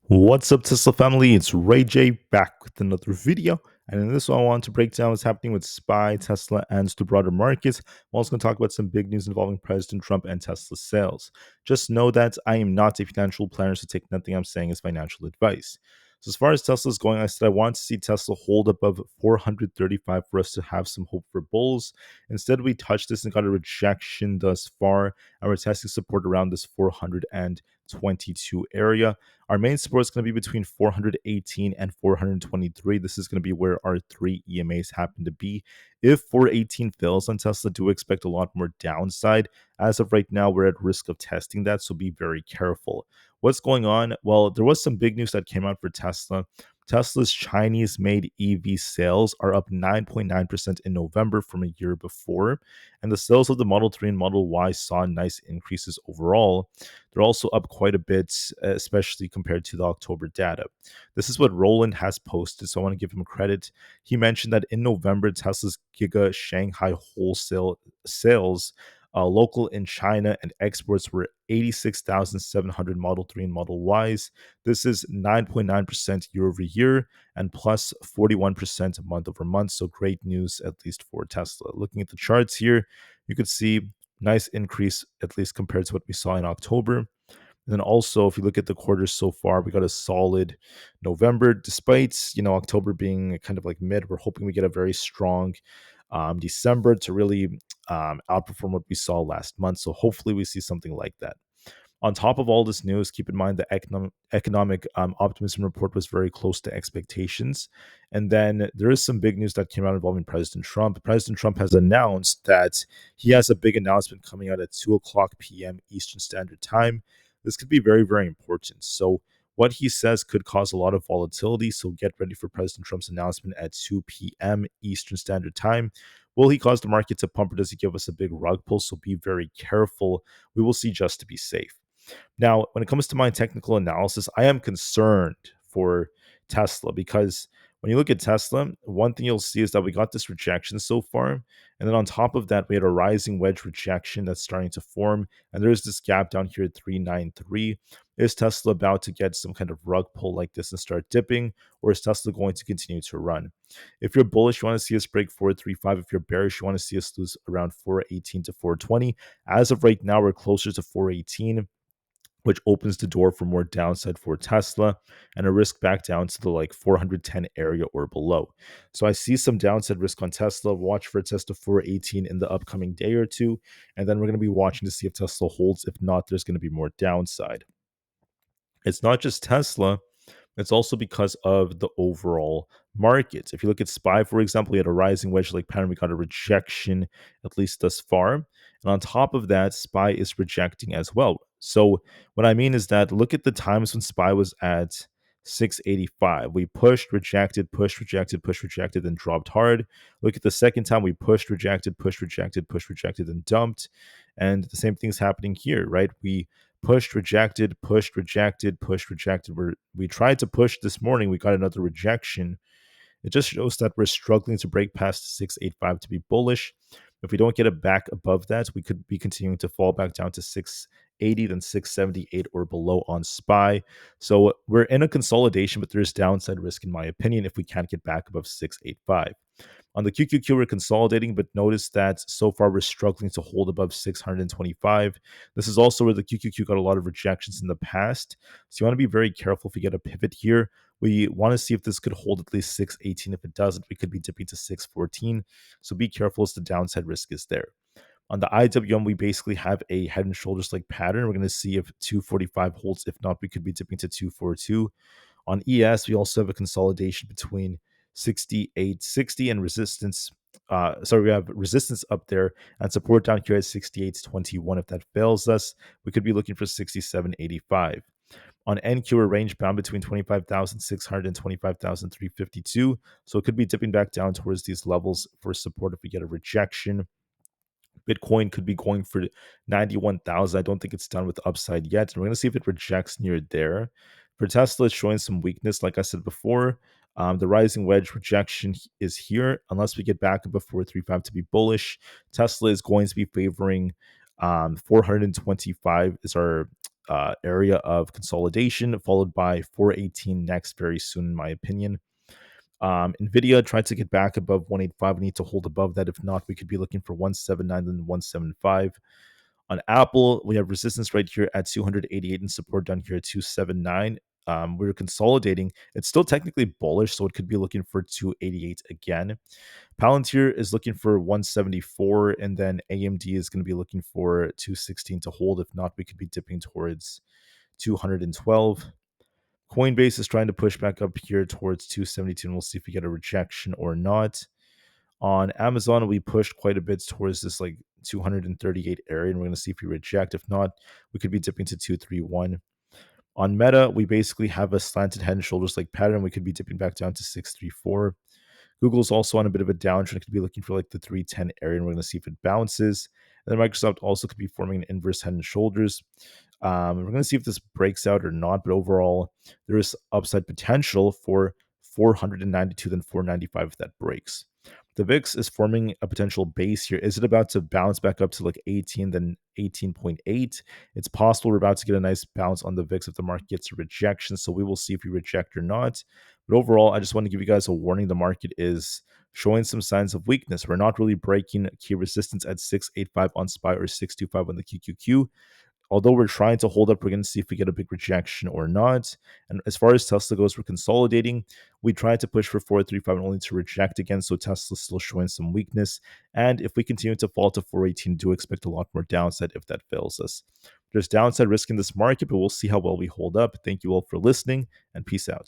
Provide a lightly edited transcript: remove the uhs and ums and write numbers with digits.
What's up, Tesla family? It's Ray J back with another video. And in this one, I want to break down what's happening with SPY, Tesla, and the broader markets. I'm also going to talk about some big news involving President Trump and Tesla sales. Just know that I am not a financial planner, so take nothing I'm saying as financial advice. So as far as Tesla is going, I said I want to see Tesla hold above 435 for us to have some hope for bulls. Instead, we touched this and got a rejection thus far, and we're testing support around this 422 area. Our main support is going to be between 418 and 423. This is going to be where our three EMAs happen to be. If 418 fails on Tesla, do expect a lot more downside. As of right now, we're at risk of testing that, so be very careful. What's going on? Well, there was some big news that came out for Tesla. Tesla's Chinese made EV sales are up 9.9% in November from a year before, and the sales of the Model 3 and Model Y saw nice increases overall. They're also up quite a bit, especially compared to the October data. This is what Roland has posted, so I want to give him credit. He mentioned that in November, Tesla's Giga Shanghai wholesale sales, local in China, and exports were 86,700 Model 3 and Model Ys. This is 9.9% year over year and plus 41% month over month. So great news, at least for Tesla. Looking at the charts here, you could see nice increase, at least compared to what we saw in October. And then also, if you look at the quarters so far, we got a solid November, despite October being kind of like mid. We're hoping we get a very strong December to really outperform what we saw last month. So hopefully, we see something like that. On top of all this news, keep in mind the economic optimism report was very close to expectations. And then there is some big news that came out involving President Trump. President Trump has announced that he has a big announcement coming out at 2 o'clock p.m. Eastern Standard Time. This could be very, very important. So, what he says could cause a lot of volatility. So, get ready for President Trump's announcement at 2 p.m. Eastern Standard Time. Will he cause the market to pump or does he give us a big rug pull? So, be very careful. We will see just to be safe. Now, when it comes to my technical analysis, I am concerned for Tesla because when you look at Tesla, one thing you'll see is that we got this rejection so far. And then on top of that, we had a rising wedge rejection that's starting to form. And there's this gap down here at 393. Is Tesla about to get some kind of rug pull like this and start dipping? Or is Tesla going to continue to run? If you're bullish, you want to see us break 435. If you're bearish, you want to see us lose around 418 to 420. As of right now, we're closer to 418, which opens the door for more downside for Tesla and a risk back down to the like 410 area or below. So I see some downside risk on Tesla. Watch for Tesla 418 in the upcoming day or two. And then we're going to be watching to see if Tesla holds. If not, there's going to be more downside. It's not just Tesla. It's also because of the overall markets. If you look at SPY, for example, we had a rising wedge like pattern. We got a rejection, at least thus far. And on top of that, SPY is rejecting as well. So what I mean is that look at the times when SPY was at 685. We pushed, rejected, pushed, rejected, pushed, rejected, and dropped hard. Look at the second time we pushed, rejected, pushed, rejected, pushed, rejected, and dumped. And the same thing is happening here, right? We pushed, rejected, pushed, rejected, pushed, rejected. We tried to push this morning. We got another rejection. It just shows that we're struggling to break past 685 to be bullish. If we don't get it back above that, we could be continuing to fall back down to 680, then 678 or below on SPY. So we're in a consolidation, but there's downside risk, in my opinion, if we can't get back above 685. On the QQQ, we're consolidating, but notice that so far we're struggling to hold above 625. This is also where the QQQ got a lot of rejections in the past. So you want to be very careful if you get a pivot here. We want to see if this could hold at least 618. If it doesn't, we could be dipping to 614. So be careful as the downside risk is there. On the IWM, we basically have a head and shoulders like pattern. We're going to see if 245 holds. If not, we could be dipping to 242. On ES, we also have a consolidation between 6860 and resistance. We have resistance up there and support down here at 6821. If that fails us, we could be looking for 6785. On NQ, we're range bound between 25,600 and 25,352. So it could be dipping back down towards these levels for support if we get a rejection. Bitcoin could be going for 91,000. I don't think it's done with upside yet. And we're going to see if it rejects near there. For Tesla, it's showing some weakness, like I said before. The rising wedge rejection is here. Unless we get back above 435 to be bullish, Tesla is going to be favoring 425 is our area of consolidation, followed by 418 next very soon, in my opinion. Nvidia tried to get back above 185. We need to hold above that. If not, we could be looking for 179 and 175. On Aapl, we have resistance right here at 288 and support down here at 279. We're consolidating. It's still technically bullish, so it could be looking for 288 again. Palantir is looking for 174, and then AMD is going to be looking for 216 to hold. If not, we could be dipping towards 212. Coinbase is trying to push back up here towards 272, and we'll see if we get a rejection or not. On Amazon, we pushed quite a bit towards this like 238 area, and we're going to see if we reject. If not, we could be dipping to 231. On Meta, we basically have a slanted head and shoulders like pattern. We could be dipping back down to 634. Google's also on a bit of a downtrend. It could be looking for like the 310 area, and we're going to see if it bounces. And then Microsoft also could be forming an inverse head and shoulders. We're going to see if this breaks out or not, but overall, there is upside potential for 492, then 495 if that breaks. The VIX is forming a potential base here. Is it about to bounce back up to like 18, then 18.8? It's possible we're about to get a nice bounce on the VIX if the market gets a rejection. So we will see if we reject or not. But overall, I just want to give you guys a warning. The market is showing some signs of weakness. We're not really breaking key resistance at 685 on SPY or 625 on the QQQ. Although we're trying to hold up, we're going to see if we get a big rejection or not. And as far as Tesla goes, we're consolidating. We tried to push for 435 and only to reject again, so Tesla's still showing some weakness. And if we continue to fall to 418, do expect a lot more downside if that fails us. There's downside risk in this market, but we'll see how well we hold up. Thank you all for listening, and peace out.